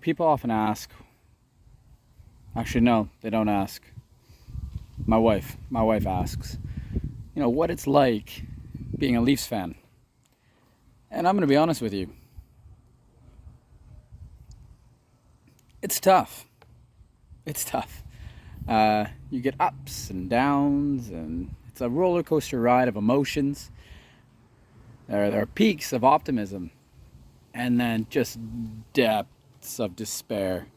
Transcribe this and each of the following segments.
People often ask, actually, no, they don't ask. My wife asks, what it's like being a Leafs fan. And I'm going to be honest with you. It's tough. It's tough. You get ups and downs, and it's a roller coaster ride of emotions. There are peaks of optimism, and then just depths of despair.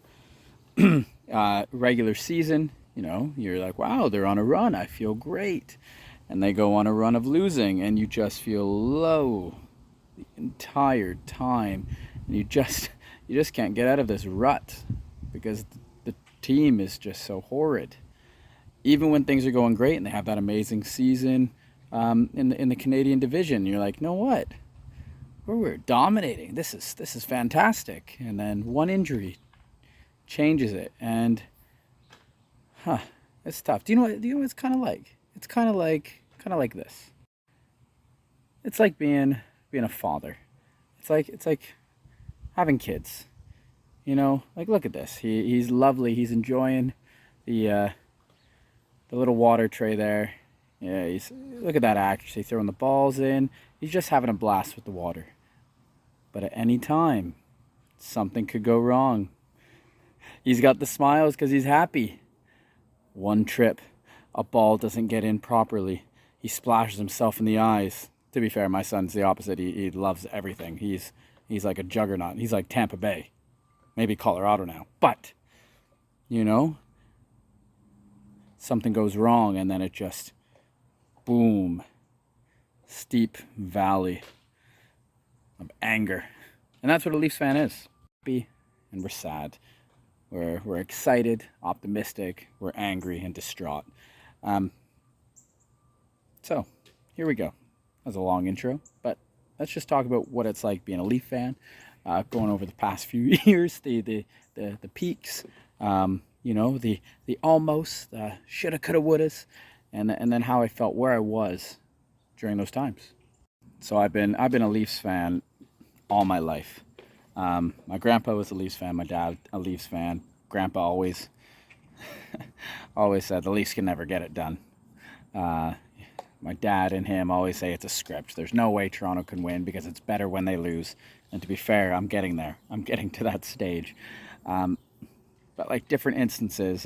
Regular season, you're like, wow, they're on a run. I feel great. And they go on a run of losing, and you just feel low the entire time. And you just can't get out of this rut because the team is just so horrid. Even when things are going great and they have that amazing season in the Canadian division, you're like, you know what? We're dominating. This is fantastic. And then one injury changes it, and it's tough. Do you know what it's kind of like? It's kind of like this. It's like being a father. It's like having kids. Like, look at this. He's lovely. He's enjoying the little water tray there. Yeah, look at that accuracy, throwing the balls in. He's just having a blast with the water. But at any time, something could go wrong. He's got the smiles because he's happy. One trip, a ball doesn't get in properly. He splashes himself in the eyes. To be fair, my son's the opposite. He loves everything. He's like a juggernaut. He's like Tampa Bay. Maybe Colorado now. But, something goes wrong, and then it just, boom, steep valley of anger. And that's what a Leafs fan is. Happy, and we're sad. We're excited, optimistic, we're angry, and distraught. So, here we go. That's a long intro, but let's just talk about what it's like being a Leaf fan, going over the past few years, the peaks, the almost, shoulda, coulda, wouldas, and then how I felt, where I was during those times. So I've been a Leafs fan all my life. My grandpa was a Leafs fan, my dad a Leafs fan. Grandpa always said the Leafs can never get it done. My dad and him always say it's a script. There's no way Toronto can win because it's better when they lose. And to be fair, I'm getting there. I'm getting to that stage. But like different instances,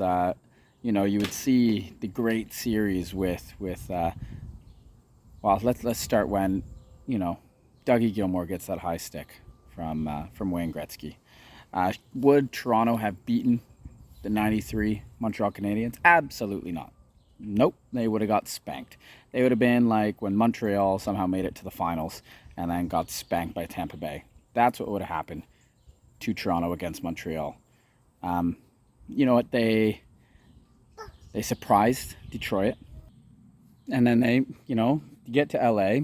you would see the great series with well, let's start when, Dougie Gilmour gets that high stick from Wayne Gretzky. Would Toronto have beaten the 93 Montreal Canadiens? Absolutely not. Nope, they would have got spanked. They would have been like when Montreal somehow made it to the finals and then got spanked by Tampa Bay. That's what would have happened to Toronto against Montreal. You know what? They surprised Detroit. And then they, get to LA.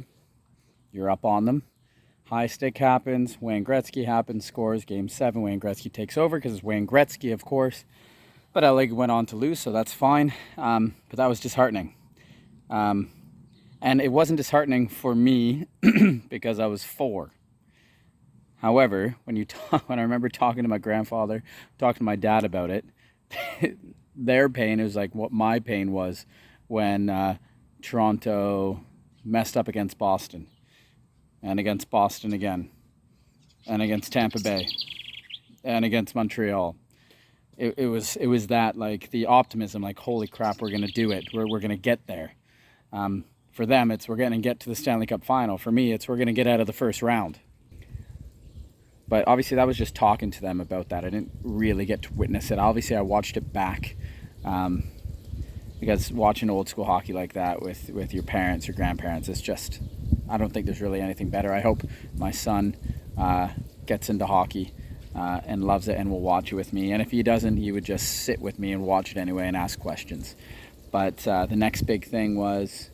You're up on them. High stick happens. Wayne Gretzky happens, scores. Game 7, Wayne Gretzky takes over because it's Wayne Gretzky, of course. But LA went on to lose, so that's fine. But that was disheartening. And it wasn't disheartening for me because I was 4. However, when I remember talking to my grandfather, talking to my dad about it, their pain is like what my pain was when Toronto messed up against Boston. And against Boston again. And against Tampa Bay. And against Montreal. It was that, like, the optimism, like, holy crap, we're going to do it. We're going to get there. For them, it's we're going to get to the Stanley Cup final. For me, it's we're going to get out of the first round. But obviously that was just talking to them about that. I didn't really get to witness it. Obviously I watched it back. Because watching old school hockey like that with your parents, your grandparents, it's just, I don't think there's really anything better. I hope my son gets into hockey and loves it and will watch it with me. And if he doesn't, he would just sit with me and watch it anyway and ask questions. But the next big thing was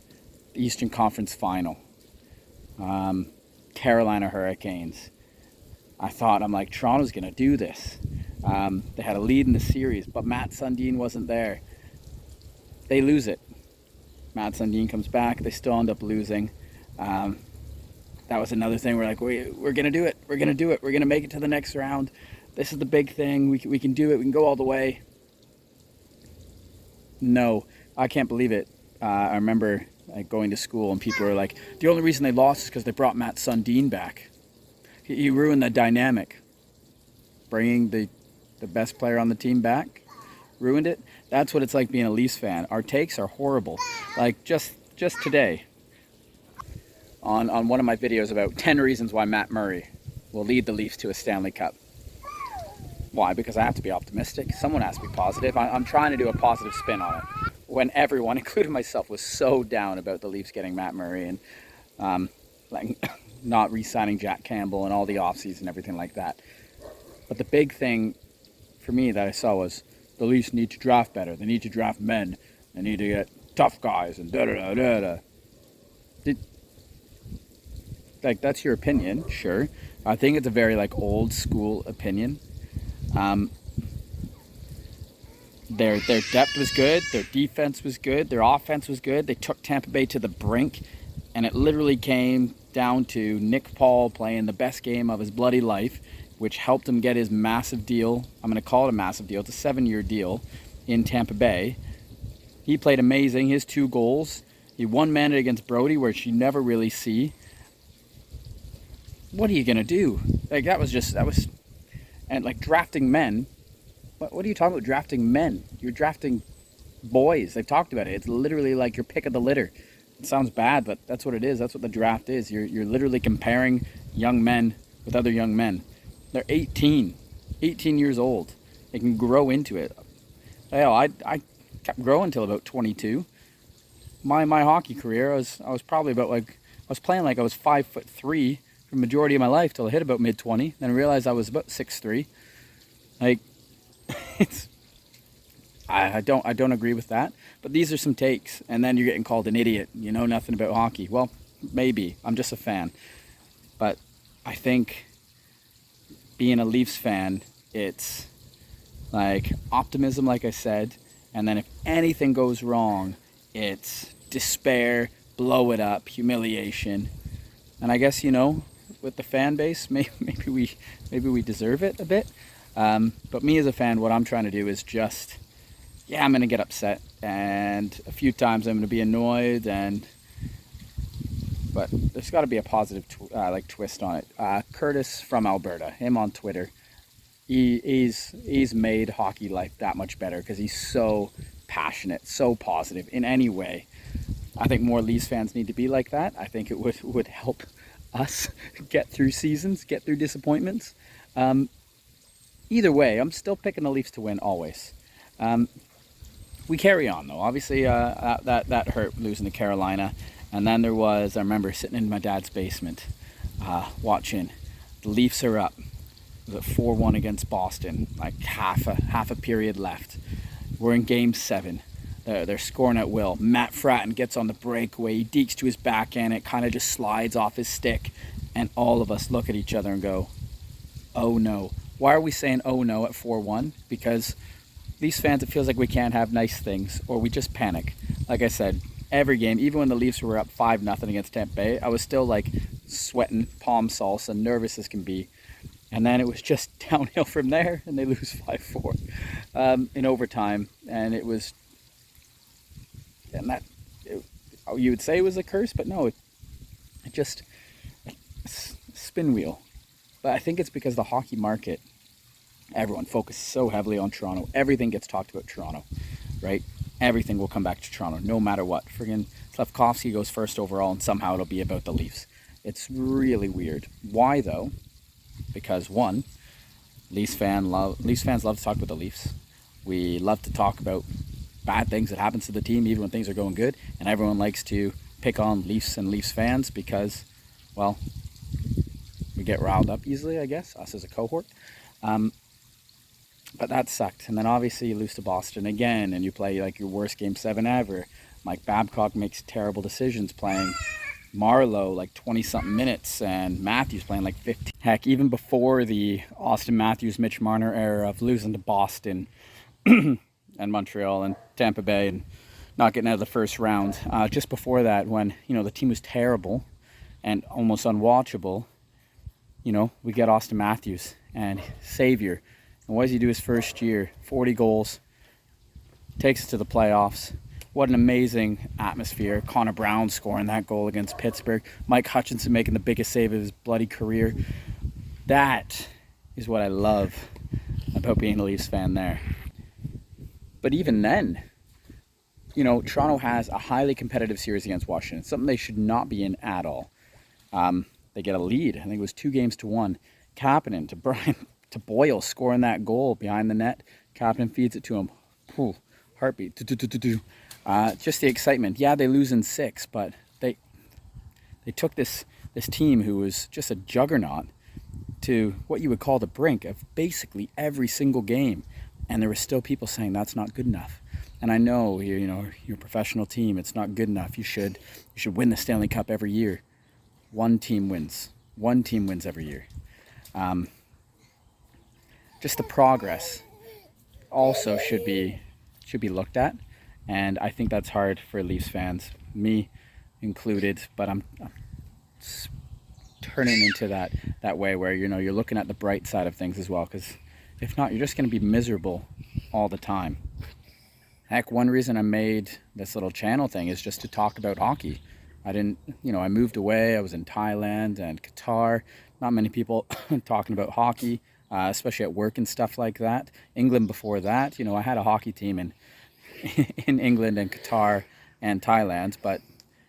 the Eastern Conference Final. Carolina Hurricanes. I'm like, Toronto's going to do this. They had a lead in the series, but Matt Sundin wasn't there. They lose it. Matt Sundin comes back. They still end up losing. That was another thing. We're like, we're going to do it. We're going to do it. We're going to make it to the next round. This is the big thing. We can do it. We can go all the way. No, I can't believe it. I remember going to school and people were like, the only reason they lost is because they brought Matt Sundin back. He ruined the dynamic. Bringing the best player on the team back ruined it. That's what it's like being a Leafs fan. Our takes are horrible. Like just today on one of my videos about 10 reasons why Matt Murray will lead the Leafs to a Stanley Cup. Why? Because I have to be optimistic. Someone has to be positive. I'm trying to do a positive spin on it. When everyone, including myself, was so down about the Leafs getting Matt Murray and like not re-signing Jack Campbell and all the offseason and everything like that. But the big thing for me that I saw was the Leafs need to draft better. They need to draft men. They need to get tough guys and da-da-da-da-da. Like, that's your opinion, sure. I think it's a very, like, old school opinion. Their depth was good. Their defense was good. Their offense was good. They took Tampa Bay to the brink. And it literally came down to Nick Paul playing the best game of his bloody life, which helped him get his massive deal. I'm going to call it a massive deal. It's a 7-year deal in Tampa Bay. He played amazing. His 2 goals. He one-maned against Brody, which you never really see. What are you going to do? Like, that was, and like drafting men. What are you talking about drafting men? You're drafting boys. They've talked about it. It's literally like your pick of the litter. It sounds bad, but that's what it is. That's what the draft is. You're literally comparing young men with other young men. They're 18 years old. They can grow into it. Hell, I kept growing until about 22. My hockey career, I was probably about I was playing like I was 5'3" for the majority of my life till I hit about mid-20. Then I realized I was about 6'3". Like, I don't agree with that. But these are some takes, and then you're getting called an idiot. You know nothing about hockey. Well, maybe. I'm just a fan. But I think being a Leafs fan, it's like optimism, like I said, and then if anything goes wrong, it's despair, blow it up, humiliation. And I guess, with the fan base, maybe we deserve it a bit. But me as a fan, what I'm trying to do is just, I'm going to get upset, and a few times I'm going to be annoyed, but there's got to be a positive twist on it. Curtis from Alberta, him on Twitter, he's made hockey life that much better because he's so passionate, so positive in any way. I think more Leafs fans need to be like that. I think it would help us get through seasons, get through disappointments. Either way, I'm still picking the Leafs to win always. We carry on though. Obviously, that hurt losing to Carolina, and then there was, I remember sitting in my dad's basement, watching. The Leafs are up. Was it 4-1 against Boston? Like half a period left. We're in Game 7. They're scoring at will. Matt Fratton gets on the breakaway. He dekes to his backhand. It kind of just slides off his stick, and all of us look at each other and go, "Oh no!" Why are we saying "oh no" at 4-1? Because Leafs fans, it feels like we can't have nice things, or we just panic. Like I said, every game, even when the Leafs were up 5-0 against Tampa Bay, I was still like sweating, palm salsa, nervous as can be. And then it was just downhill from there, and they lose 5-4 in overtime. And it was, you would say it was a curse, but no, it just spin wheel. But I think it's because the hockey market, everyone focuses so heavily on Toronto. Everything gets talked about Toronto, right? Everything will come back to Toronto, no matter what. Friggin' Slafkovsky goes first overall, and somehow it'll be about the Leafs. It's really weird. Why, though? Because, one, Leafs fans love to talk about the Leafs. We love to talk about bad things that happens to the team, even when things are going good. And everyone likes to pick on Leafs and Leafs fans because, well, we get riled up easily, I guess, us as a cohort. But that sucked. And then obviously you lose to Boston again, and you play like your worst Game 7 ever. Mike Babcock makes terrible decisions playing Marlowe like 20-something minutes, and Matthews playing like 15. Heck, even before the Austin Matthews, Mitch Marner era of losing to Boston and Montreal and Tampa Bay and not getting out of the first round, just before that, when the team was terrible and almost unwatchable, we get Austin Matthews and savior And what does he do his first year? 40 goals, takes us to the playoffs. What an amazing atmosphere. Connor Brown scoring that goal against Pittsburgh. Mike Hutchinson making the biggest save of his bloody career. That is what I love about being a Leafs fan there. But even then, you know, Toronto has a highly competitive series against Washington, something they should not be in at all. They get a lead. I think it was 2-1. Kapanen to Boyle scoring that goal behind the net. Kapanen feeds it to him. Ooh, heartbeat. Just the excitement. Yeah, they lose in 6, but they took this team who was just a juggernaut to what you would call the brink of basically every single game, and there were still people saying that's not good enough. And I know you're a professional team. It's not good enough. You should win the Stanley Cup every year. One team wins. One team wins every year. Just the progress also should be looked at, and I think that's hard for Leafs fans, me included. But I'm turning into that way where you're looking at the bright side of things as well, because if not, you're just going to be miserable all the time. Heck, one reason I made this little channel thing is just to talk about hockey. I moved away. I was in Thailand and Qatar. Not many people talking about hockey, especially at work and stuff like that. England before that, I had a hockey team in England and Qatar and Thailand, but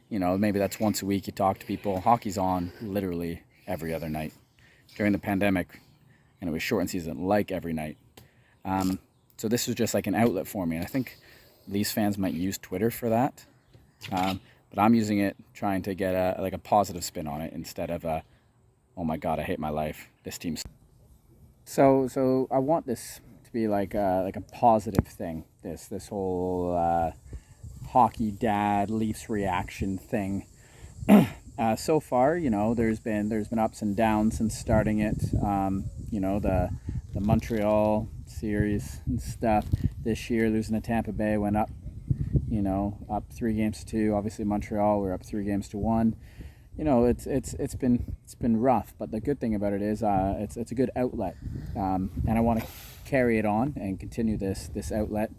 maybe that's once a week you talk to people. Hockey's on literally every other night during the pandemic, and it was shortened season like every night. So this was just like an outlet for me, and I think Leafs fans might use Twitter for that. But I'm using it trying to get a positive spin on it instead of oh my God, I hate my life. This team's so I want this to be like a positive thing. This whole hockey dad Leafs reaction thing. So far, there's been ups and downs since starting it. The Montreal series and stuff this year, losing to Tampa Bay, went up. Up 3-2. Obviously, Montreal, we're up 3-1. It's been rough, but the good thing about it is it's a good outlet, and I want to carry it on and continue this outlet,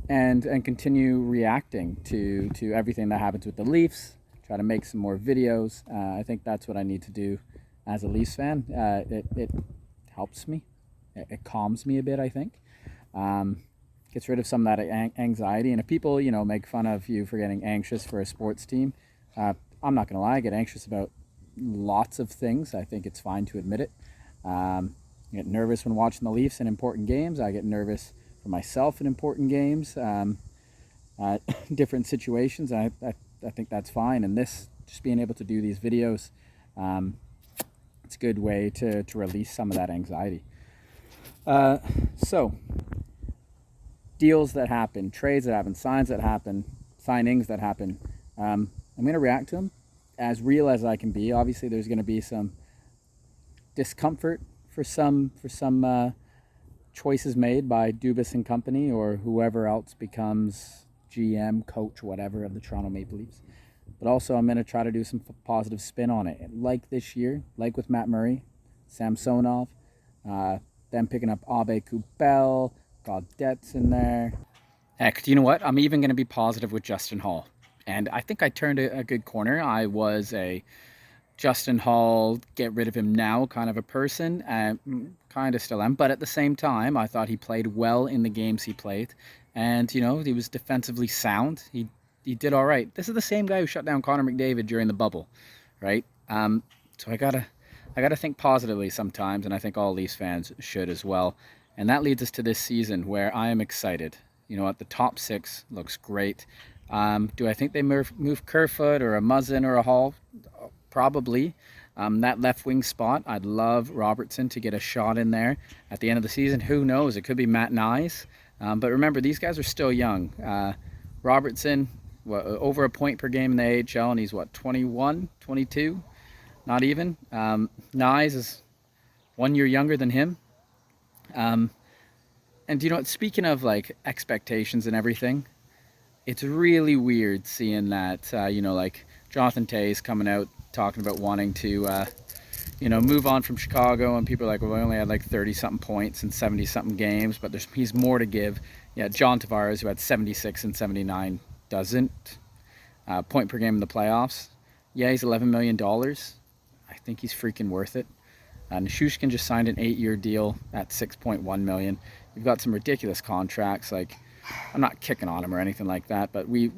and continue reacting to everything that happens with the Leafs. Try to make some more videos. I think that's what I need to do as a Leafs fan. It helps me. It calms me a bit, I think. Gets rid of some of that anxiety. And if people, make fun of you for getting anxious for a sports team, I'm not going to lie, I get anxious about lots of things. I think it's fine to admit it. I get nervous when watching the Leafs in important games. I get nervous for myself in important games, different situations. I think that's fine. And just being able to do these videos, it's a good way to release some of that anxiety. So, deals that happen, trades that happen, signings that happen. I'm going to react to them as real as I can be. Obviously, there's going to be some discomfort for some choices made by Dubas and company, or whoever else becomes GM, coach, whatever, of the Toronto Maple Leafs. But also, I'm going to try to do some positive spin on it. Like this year, like with Matt Murray, Samsonov, them picking up Abe-Kubel, Gaudette's in there. Heck, do you know what? I'm even going to be positive with Justin Holl. And I think I turned a good corner. I was a Justin Holl, get rid of him now kind of a person. Kind of still am. But at the same time, I thought he played well in the games he played. And, he was defensively sound. He did all right. This is the same guy who shut down Connor McDavid during the bubble, right? So I gotta think positively sometimes, and I think all Leafs fans should as well. And that leads us to this season where I am excited. At the top 6 looks great. Do I think they move Kerfoot or a Muzzin or a Hall? Probably. That left wing spot, I'd love Robertson to get a shot in there at the end of the season. Who knows? It could be Matt Nyes. But remember, these guys are still young. Robertson, over a point per game in the AHL, and he's 21, 22? Not even. Nyes is 1 year younger than him. And speaking of like expectations and everything, it's really weird seeing that, like Jonathan Toews coming out talking about wanting to you know, move on from Chicago, and people are like, well, we only had like 30-something points in 70-something games, but he's more to give. Yeah, John Tavares, who had 76 and 79, doesn't. Point per game in the playoffs. Yeah, he's $11 million. I think he's freaking worth it. Nichushkin just signed an 8-year deal at $6.1 million. You've got some ridiculous contracts. Like, I'm not kicking on him or anything like that, but we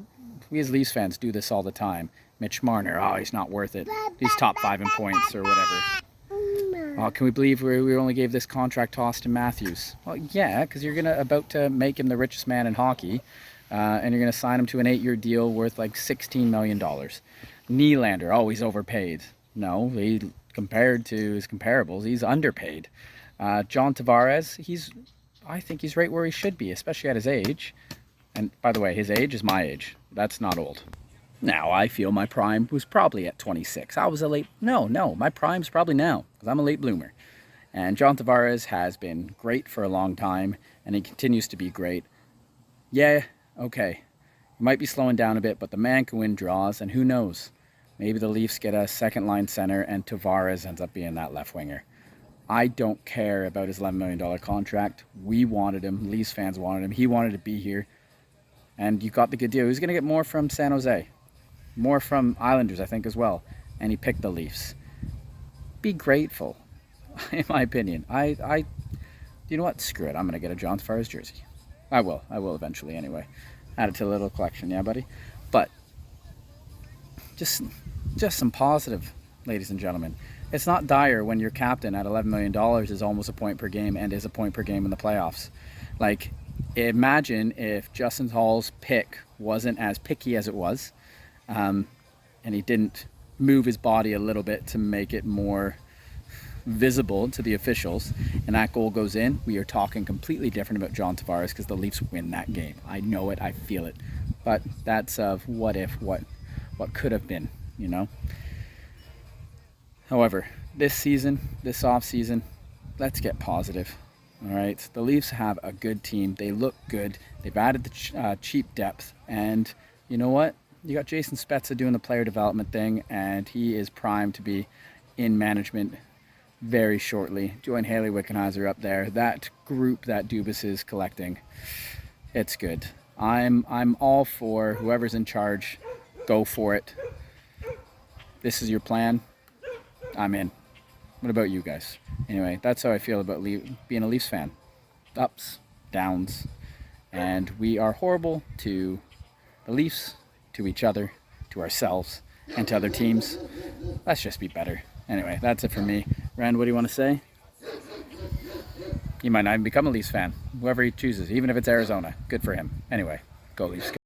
as Leafs fans do this all the time. Mitch Marner, oh, he's not worth it. He's top 5 in points or whatever. Oh, can we believe we only gave this contract to Austin Matthews? Well, yeah, because you're about to make him the richest man in hockey, and you're going to sign him to an 8-year deal worth like $16 million. Nylander, oh, he's overpaid. No, compared to his comparables, he's underpaid. John Tavares, I think he's right where he should be, especially at his age. And by the way, his age is my age. That's not old. Now, I feel my prime was probably at 26. I was a late... No, my prime's probably now, because I'm a late bloomer. And John Tavares has been great for a long time, and he continues to be great. Yeah, okay. He might be slowing down a bit, but the man can win draws, and who knows? Maybe the Leafs get a second-line center, and Tavares ends up being that left winger. I don't care about his $11 million contract. We wanted him. Leafs fans wanted him. He wanted to be here. And you got the good deal. He was going to get more from San Jose. More from Islanders, I think, as well. And he picked the Leafs. Be grateful, in my opinion. You know what? Screw it. I'm going to get a John Tavares jersey. I will eventually anyway. Add it to the little collection, yeah, buddy? But just some positive, ladies and gentlemen. It's not dire when your captain at $11 million is almost a point per game and is a point per game in the playoffs. Like, imagine if Justin Hall's pick wasn't as picky as it was, and he didn't move his body a little bit to make it more visible to the officials, and that goal goes in. We are talking completely different about John Tavares because the Leafs win that game. I know it, I feel it, but that's what if, what could have been, you know. However, this season, this off season, let's get positive. All right, the Leafs have a good team. They look good. They've added the cheap depth, and you know what? You got Jason Spezza doing the player development thing, and he is primed to be in management very shortly. Join Haley Wickenheiser up there. That group that Dubas is collecting, it's good. I'm all for whoever's in charge. Go for it. This is your plan. I'm in. What about you guys? Anyway, that's how I feel about being a Leafs fan. Ups, downs, and we are horrible to the Leafs, to each other, to ourselves, and to other teams. Let's just be better. Anyway, that's it for me. Rand, what do you want to say? He might not even become a Leafs fan. Whoever he chooses, even if it's Arizona. Good for him. Anyway, go Leafs.